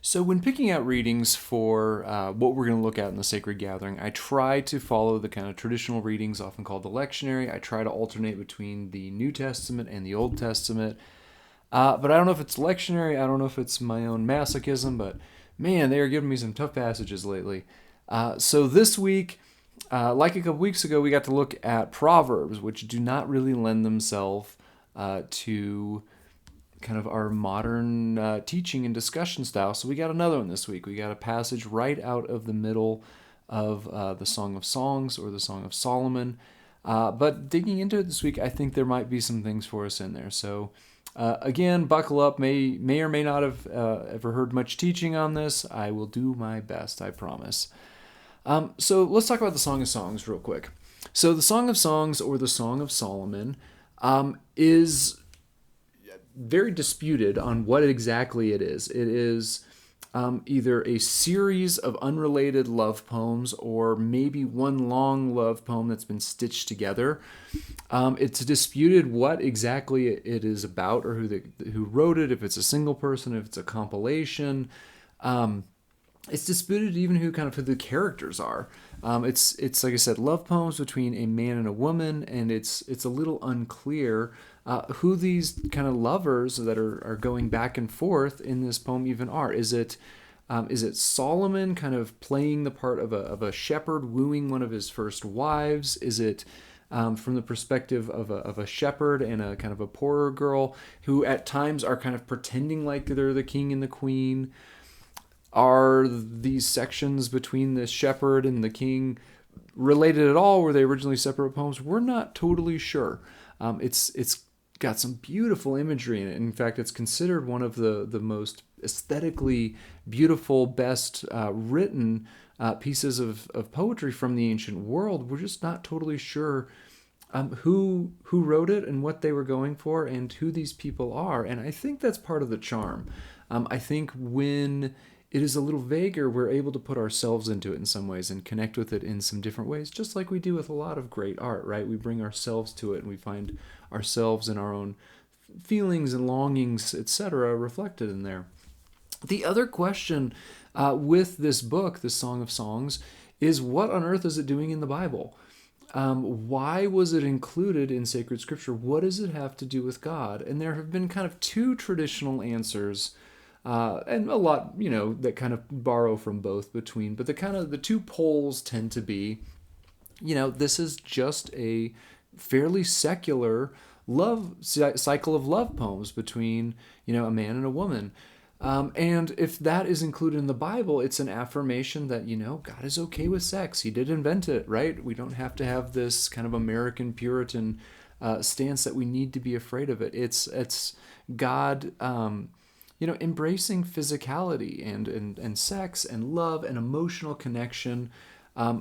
So, when picking out readings for what we're going to look at in the Sacred Gathering, I try to follow the kind of traditional readings, often called the lectionary. I try to alternate between the New Testament and the Old Testament. But I don't know if it's lectionary, I don't know if it's my own masochism, but man, they are giving me some tough passages lately. So, this week, like a couple weeks ago, we got to look at Proverbs, which do not really lend themselves to kind of our modern teaching and discussion style. So we got another one this week. We got a passage right out of the middle of the Song of Songs or the Song of Solomon. But digging into it this week, I think there might be some things for us in there. So again, buckle up. May or may not have ever heard much teaching on this. I will do my best, I promise. So let's talk about the Song of Songs real quick. So the Song of Songs or the Song of Solomon is very disputed on what exactly it is. It is either a series of unrelated love poems or maybe one long love poem that's been stitched together. It's disputed what exactly it is about or who wrote it, if it's a single person, if it's a compilation. It's disputed even who the characters are. It's like I said, love poems between a man and a woman, and it's a little unclear who these kind of lovers that are going back and forth in this poem even are. Is it Solomon kind of playing the part of a shepherd wooing one of his first wives? Is it from the perspective of a shepherd and a kind of a poorer girl who at times are kind of pretending like they're the king and the queen? Are these sections between the shepherd and the king related at all? Were they originally separate poems? We're not totally sure. It's got some beautiful imagery in it. In fact, it's considered one of the most aesthetically beautiful, best written pieces of poetry from the ancient world. We're just not totally sure who wrote it and what they were going for and who these people are. And I think that's part of the charm. I think when it is a little vaguer, we're able to put ourselves into it in some ways and connect with it in some different ways, just like we do with a lot of great art, right? We bring ourselves to it and we find ourselves and our own feelings and longings, etc., reflected in there. The other question with this book, the Song of Songs, is what on earth is it doing in the Bible? Why was it included in sacred scripture? What does it have to do with God? And there have been kind of two traditional answers, and a lot, that kind of borrow from both between. But the two poles tend to be, this is just a fairly secular love cycle of love poems between, a man and a woman. And if that is included in the Bible, it's an affirmation that, God is okay with sex. He did invent it, right? We don't have to have this kind of American Puritan stance that we need to be afraid of it. It's God, embracing physicality and sex and love and emotional connection.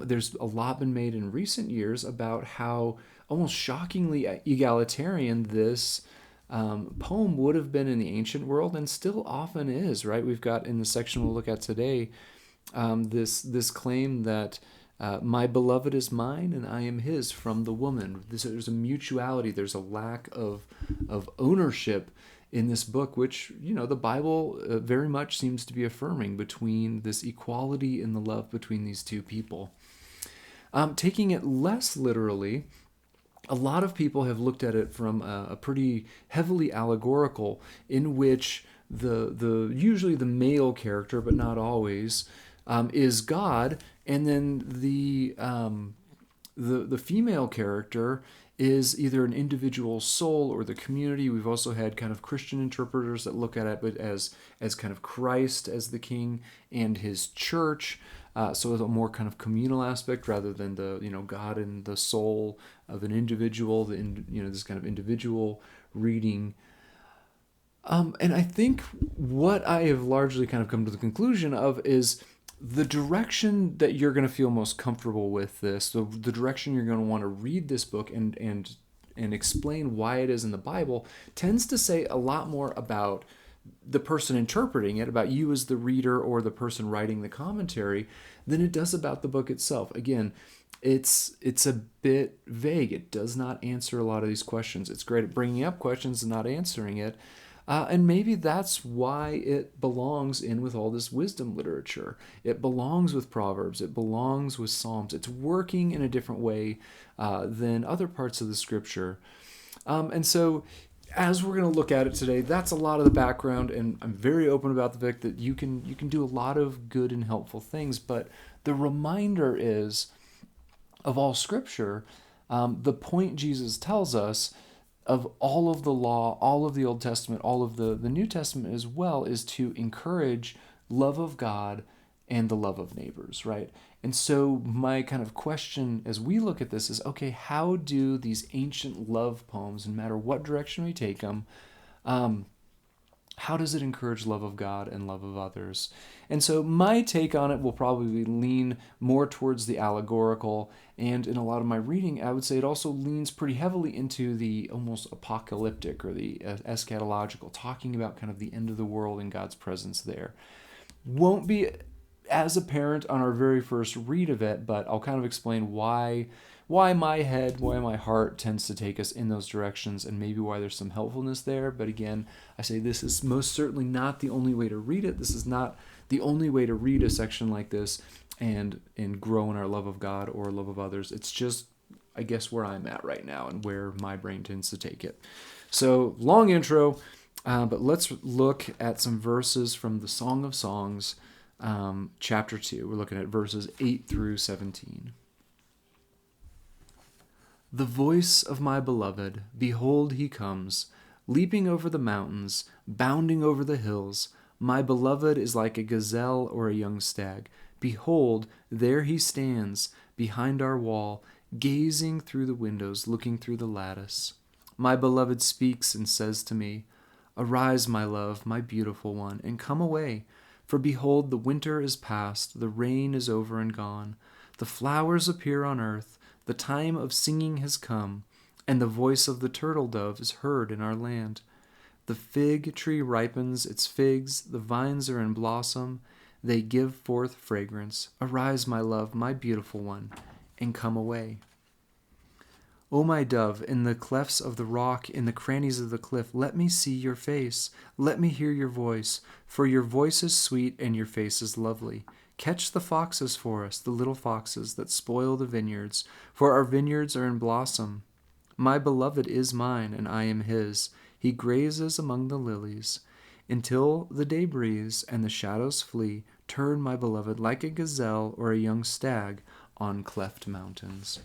There's a lot been made in recent years about how almost shockingly egalitarian this poem would have been in the ancient world and still often is, right? We've got in the section we'll look at today this claim that my beloved is mine and I am his from the woman. There's a mutuality, there's a lack of ownership in this book, which, the Bible very much seems to be affirming between this equality in the love between these two people. Taking it less literally, a lot of people have looked at it from a pretty heavily allegorical, in which the usually the male character, but not always, is God, and then the female character is either an individual soul or the community. We've also had kind of Christian interpreters that look at it but as kind of Christ as the king and his church. So it's a more kind of communal aspect rather than the God and the soul of an individual. This kind of individual reading. And I think what I have largely kind of come to the conclusion of is the direction that you're going to feel most comfortable with this, the direction you're going to want to read this book and explain why it is in the Bible, tends to say a lot more about the person interpreting it, about you as the reader or the person writing the commentary, than it does about the book itself. Again, it's a bit vague. It does not answer a lot of these questions. It's great at bringing up questions and not answering it. And maybe that's why it belongs in with all this wisdom literature. It belongs with Proverbs. It belongs with Psalms. It's working in a different way than other parts of the scripture. And so, as we're going to look at it today, that's a lot of the background, and I'm very open about the fact that you can do a lot of good and helpful things. But the reminder is of all Scripture, the point Jesus tells us of all of the law, all of the Old Testament, all of the New Testament as well, is to encourage love of God and the love of neighbors, right? And so my kind of question as we look at this is, okay, how do these ancient love poems, no matter what direction we take them, how does it encourage love of God and love of others? And so my take on it will probably lean more towards the allegorical, and in a lot of my reading, I would say it also leans pretty heavily into the almost apocalyptic or the eschatological, talking about kind of the end of the world and God's presence there. Won't be as apparent on our very first read of it, but I'll kind of explain why my heart tends to take us in those directions, and maybe why there's some helpfulness there. But again, I say this is most certainly not the only way to read it. This is not the only way to read a section like this and grow in our love of God or love of others. It's just, I guess, where I'm at right now and where my brain tends to take it. So, long intro, but let's look at some verses from the Song of Songs, chapter 2. We're looking at verses 8 through 17. The voice of my beloved, behold, he comes, leaping over the mountains, bounding over the hills. My beloved is like a gazelle or a young stag. Behold, there he stands, behind our wall, gazing through the windows, looking through the lattice. My beloved speaks and says to me, Arise, my love, my beautiful one, and come away. For behold, the winter is past, the rain is over and gone. The flowers appear on earth, the time of singing has come, and the voice of the turtle dove is heard in our land. The fig tree ripens its figs, the vines are in blossom, they give forth fragrance. Arise, my love, my beautiful one, and come away. O my dove, in the clefts of the rock, in the crannies of the cliff, let me see your face, let me hear your voice, for your voice is sweet and your face is lovely. Catch the foxes for us, the little foxes that spoil the vineyards, for our vineyards are in blossom. My beloved is mine, and I am his. He grazes among the lilies. Until the day breathes and the shadows flee, turn, my beloved, like a gazelle or a young stag on cleft mountains.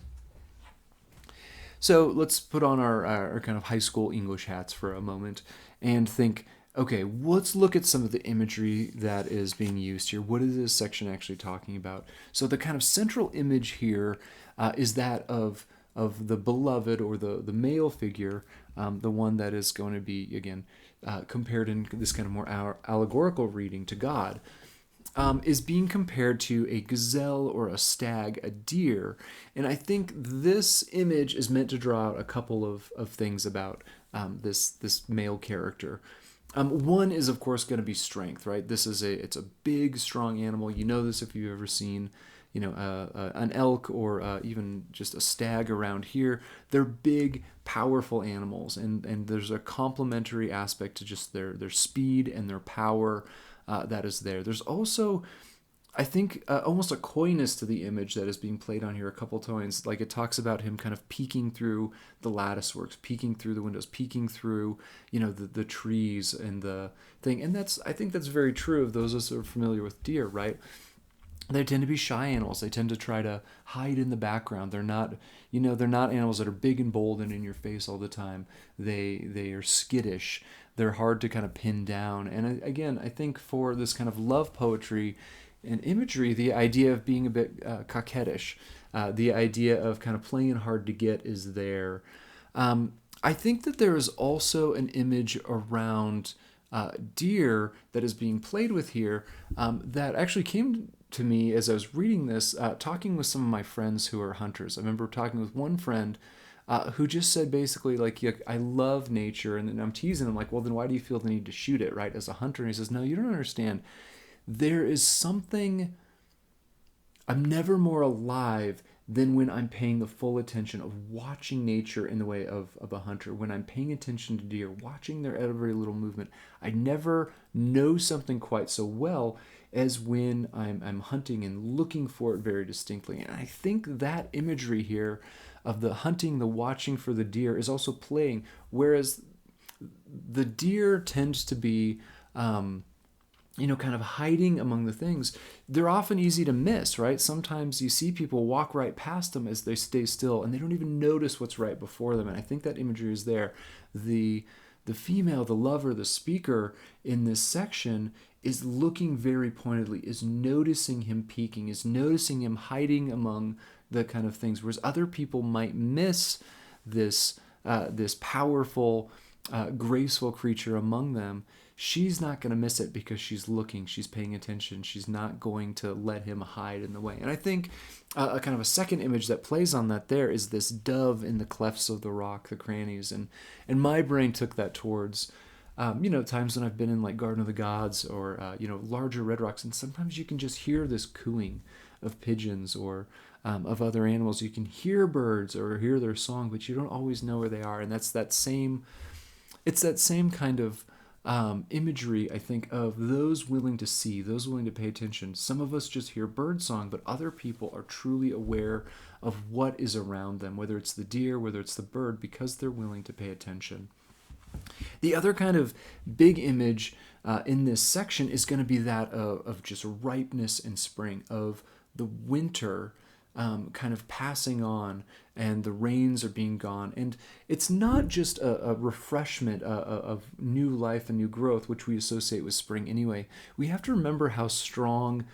So let's put on our kind of high school English hats for a moment and think, okay, let's look at some of the imagery that is being used here. What is this section actually talking about? So the kind of central image here is that of the beloved, or the male figure, the one that is going to be, again, compared in this kind of more allegorical reading to God, is being compared to a gazelle or a stag, a deer. And I think this image is meant to draw out a couple of things about this male character. One is, of course, going to be strength, right? It's a big, strong animal. You know this if you've ever seen, an elk or even just a stag around here. They're big, powerful animals, and there's a complementary aspect to just their speed and their power that is there. There's also, I think, almost a coyness to the image that is being played on here a couple times. Like, it talks about him kind of peeking through the lattice works, peeking through the windows, peeking through, the trees and the thing. And I think that's very true of those of us who are familiar with deer, right? They tend to be shy animals. They tend to try to hide in the background. They're not animals that are big and bold and in your face all the time. They are skittish. They're hard to kind of pin down. And again, I think for this kind of love poetry and imagery, the idea of being a bit coquettish, the idea of kind of playing hard to get is there. I think that there is also an image around deer that is being played with here that actually came to me as I was reading this, talking with some of my friends who are hunters. I remember talking with one friend who just said basically, like, I love nature, and then I'm teasing him, like, well, then why do you feel the need to shoot it, right, as a hunter? And he says, no, you don't understand. There is something, I'm never more alive than when I'm paying the full attention of watching nature in the way of a hunter. When I'm paying attention to deer, watching their every little movement, I never know something quite so well as when I'm hunting and looking for it very distinctly. And I think that imagery here of the hunting, the watching for the deer is also playing, whereas the deer tends to be kind of hiding among the things. They're often easy to miss, right? Sometimes you see people walk right past them as they stay still and they don't even notice what's right before them. And I think that imagery is there. The female, the lover, the speaker in this section is looking very pointedly, is noticing him peeking, is noticing him hiding among the kind of things, whereas other people might miss this powerful, graceful creature among them. She's not going to miss it because she's looking, she's paying attention, she's not going to let him hide in the way. And I think a kind of a second image that plays on that there is this dove in the clefts of the rock, the crannies. And my brain took that towards times when I've been in like Garden of the Gods or larger red rocks, and sometimes you can just hear this cooing of pigeons or of other animals. You can hear birds or hear their song, but you don't always know where they are. And it's that same kind of imagery, I think, of those willing to see, those willing to pay attention. Some of us just hear bird song, but other people are truly aware of what is around them, whether it's the deer, whether it's the bird, because they're willing to pay attention. The other kind of big image in this section is going to be that of just ripeness and spring, of the winter kind of passing on and the rains are being gone. And it's not just a refreshment of new life and new growth, which we associate with spring anyway. We have to remember how strong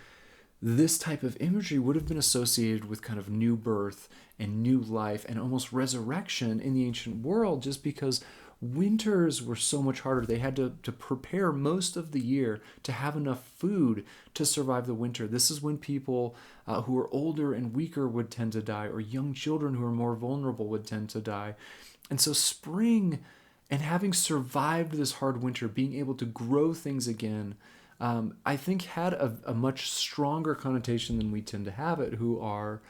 this type of imagery would have been associated with kind of new birth and new life and almost resurrection in the ancient world, just because winters were so much harder. They had to prepare most of the year to have enough food to survive the winter. This is when people who were older and weaker would tend to die, or young children who are more vulnerable would tend to die. And so spring, and having survived this hard winter, being able to grow things again, I think had a much stronger connotation than we tend to have it, who are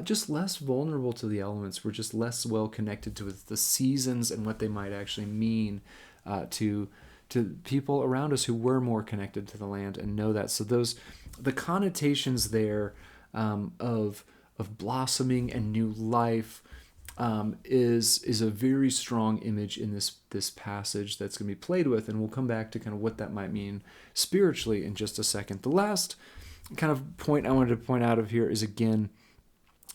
just less vulnerable to the elements. We're just less well connected to the seasons and what they might actually mean to people around us who were more connected to the land and know that. So the connotations there of blossoming and new life is a very strong image in this passage that's going to be played with, and we'll come back to kind of what that might mean spiritually in just a second. The last kind of point I wanted to point out of here is, again,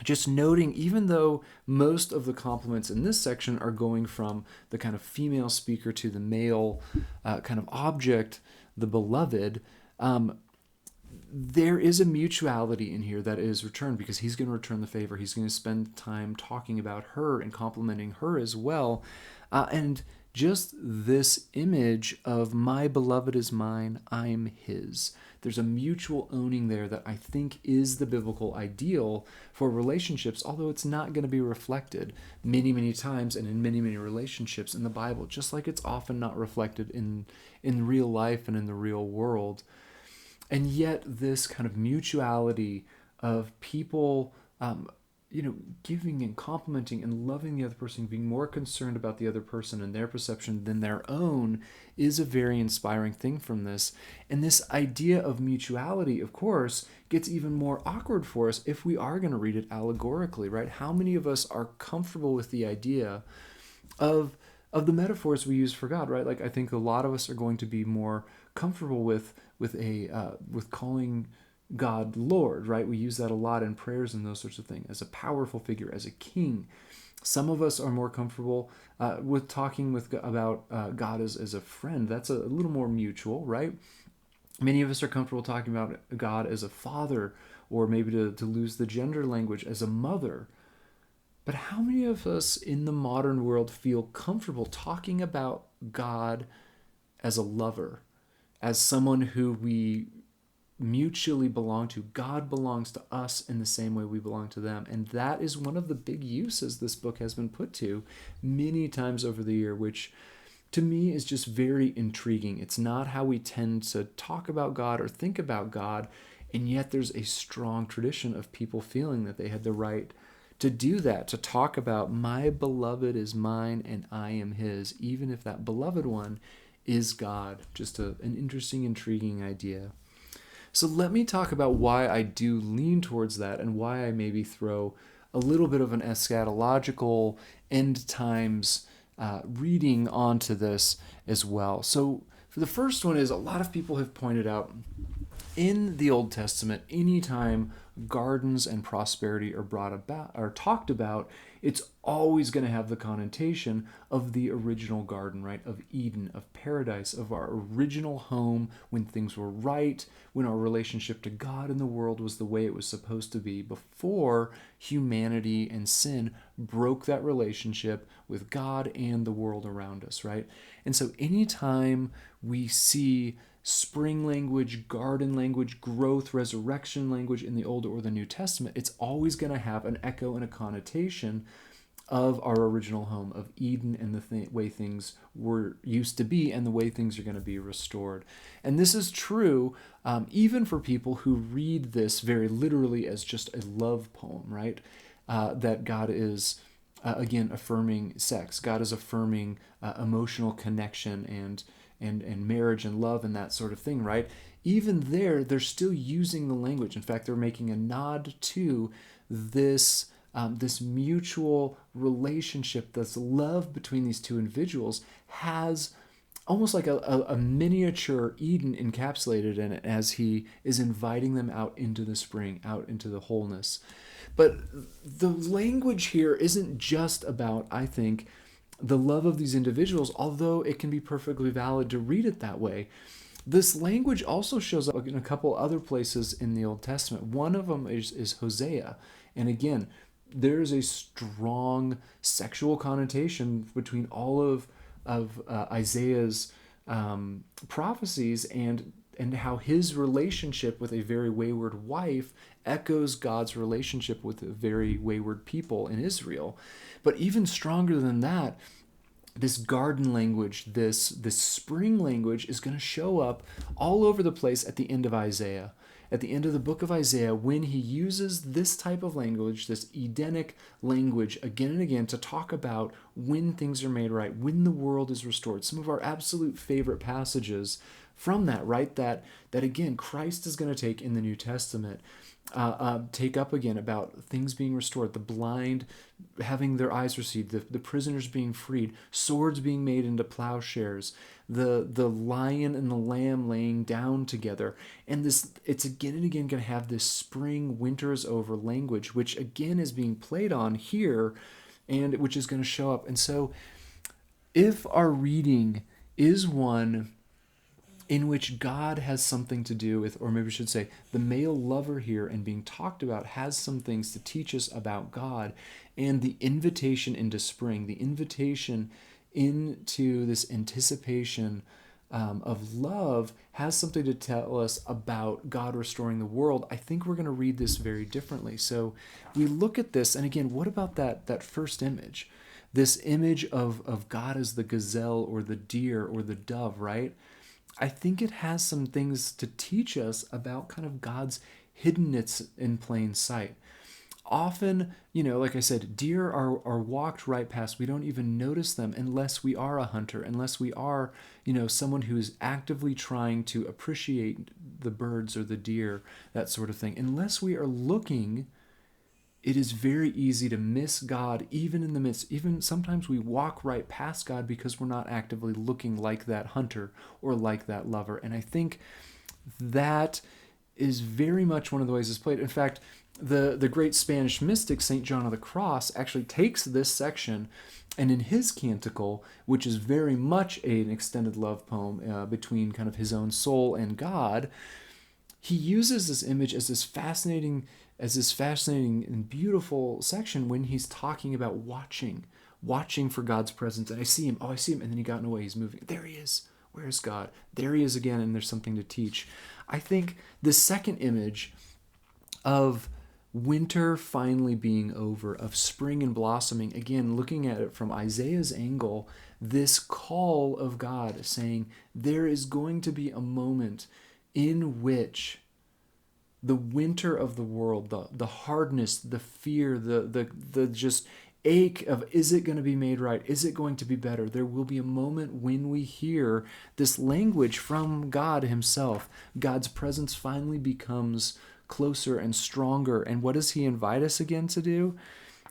just noting, even though most of the compliments in this section are going from the kind of female speaker to the male kind of object, the beloved, there is a mutuality in here that is returned, because he's going to return the favor. He's going to spend time talking about her and complimenting her as well. And just this image of my beloved is mine, I'm his. There's a mutual owning there that I think is the biblical ideal for relationships, although it's not going to be reflected many, many times and in many, many relationships in the Bible, just like it's often not reflected in real life and in the real world. And yet this kind of mutuality of people giving and complimenting and loving the other person, being more concerned about the other person and their perception than their own, is a very inspiring thing from this. And this idea of mutuality, of course, gets even more awkward for us if we are going to read it allegorically, right? How many of us are comfortable with the idea of the metaphors we use for God, right? Like, I think a lot of us are going to be more comfortable with calling God Lord, right? We use that a lot in prayers and those sorts of things, as a powerful figure, as a king. Some of us are more comfortable with talking about God as a friend. That's a little more mutual, right? Many of us are comfortable talking about God as a father, or maybe to lose the gender language, as a mother. But how many of us in the modern world feel comfortable talking about God as a lover, as someone who we mutually belong to? God belongs to us in the same way we belong to them. And that is one of the big uses this book has been put to many times over the year, which to me is just very intriguing. It's not how we tend to talk about God or think about God. And yet there's a strong tradition of people feeling that they had the right to do that, to talk about my beloved is mine and I am his, even if that beloved one is God. Just an interesting, intriguing idea. So let me talk about why I do lean towards that and why I maybe throw a little bit of an eschatological end times reading onto this as well. So for the first one is a lot of people have pointed out in the Old Testament, anytime gardens and prosperity are brought about or talked about, it's always going to have the connotation of the original garden, right? Of Eden, of paradise, of our original home when things were right, when our relationship to God and the world was the way it was supposed to be before humanity and sin broke that relationship with God and the world around us, right? And so anytime we see spring language, garden language, growth, resurrection language in the Old or the New Testament, it's always going to have an echo and a connotation of our original home, of Eden, and the way things were used to be and the way things are going to be restored. And this is true even for people who read this very literally as just a love poem, right? That God is, again, affirming sex. God is affirming emotional connection and marriage and love and that sort of thing, right? Even there, they're still using the language. In fact, they're making a nod to this this mutual relationship, this love between these two individuals has almost like a miniature Eden encapsulated in it as he is inviting them out into the spring, out into the wholeness. But the language here isn't just about, I think, the love of these individuals, although it can be perfectly valid to read it that way. This language also shows up in a couple other places in the Old Testament. One of them is Hosea. And again, there's a strong sexual connotation between all of Isaiah's prophecies and how his relationship with a very wayward wife echoes God's relationship with a very wayward people in Israel. But even stronger than that, this garden language, this spring language is going to show up all over the place at the end of Isaiah. At the end of the book of Isaiah, when he uses this type of language, this Edenic language, again and again to talk about when things are made right, when the world is restored. Some of our absolute favorite passages from that, right? That again, Christ is going to take in the New Testament, take up again about things being restored, the blind having their eyes received, the prisoners being freed, swords being made into plowshares, the lion and the lamb laying down together. And this, it's again and again going to have this spring, winter is over language, which again is being played on here and which is going to show up. And so if our reading is one in which God has something to do with, or maybe I should say, the male lover here and being talked about has some things to teach us about God, and the invitation into spring, the invitation into this anticipation of love has something to tell us about God restoring the world. I think we're going to read this very differently. So we look at this, and again, what about that first image? This image of God as the gazelle or the deer or the dove, right? I think it has some things to teach us about kind of God's hiddenness in plain sight. Often, like I said, deer are walked right past. We don't even notice them unless we are a hunter, unless we are, someone who is actively trying to appreciate the birds or the deer, that sort of thing. Unless we are looking, it is very easy to miss God, even in the midst. Even sometimes we walk right past God because we're not actively looking like that hunter or like that lover. And I think that is very much one of the ways it's played. In fact, the great Spanish mystic, St. John of the Cross, actually takes this section and in his canticle, which is very much an extended love poem between kind of his own soul and God, he uses this image as this fascinating and beautiful section when he's talking about watching for God's presence. And I see him, and then he gotten away, he's moving. There he is. Where's God? There he is again, and there's something to teach. I think the second image of winter finally being over, of spring and blossoming, again, looking at it from Isaiah's angle, this call of God saying there is going to be a moment in which the winter of the world, the hardness, the fear, the just ache of, is it going to be made right? Is it going to be better? There will be a moment when we hear this language from God himself. God's presence finally becomes closer and stronger. And what does he invite us again to do?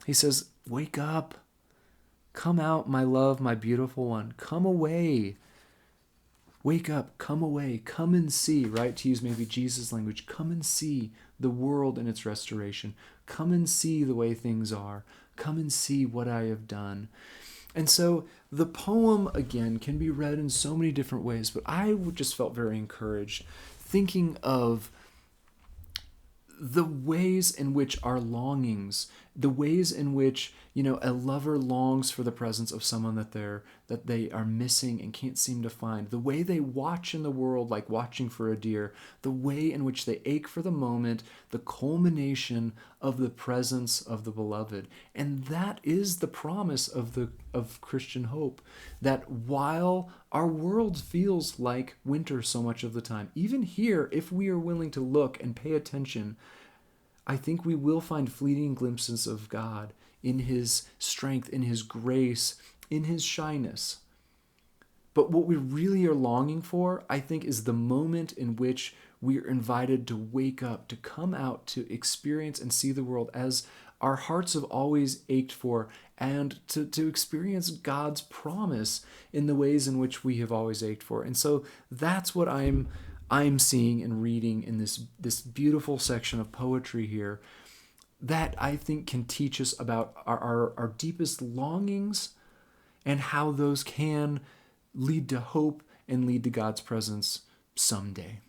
He says, wake up. Come out, my love, my beautiful one. Come away. Wake up, come away, come and see, right? To use maybe Jesus' language, come and see the world in its restoration. Come and see the way things are. Come and see what I have done. And so the poem, again, can be read in so many different ways, but I just felt very encouraged thinking of the ways in which our longings, the ways in which, a lover longs for the presence of someone that they are missing and can't seem to find, the way they watch in the world like watching for a deer, the way in which they ache for the moment, the culmination of the presence of the beloved. And that is the promise of Christian hope, that while our world feels like winter so much of the time, even here, if we are willing to look and pay attention, I think we will find fleeting glimpses of God in his strength, in his grace, in his shyness. But what we really are longing for, I think, is the moment in which we are invited to wake up, to come out, to experience and see the world as our hearts have always ached for, and to experience God's promise in the ways in which we have always ached for. And so that's what I'm seeing and reading in this beautiful section of poetry here, that I think can teach us about our deepest longings and how those can lead to hope and lead to God's presence someday.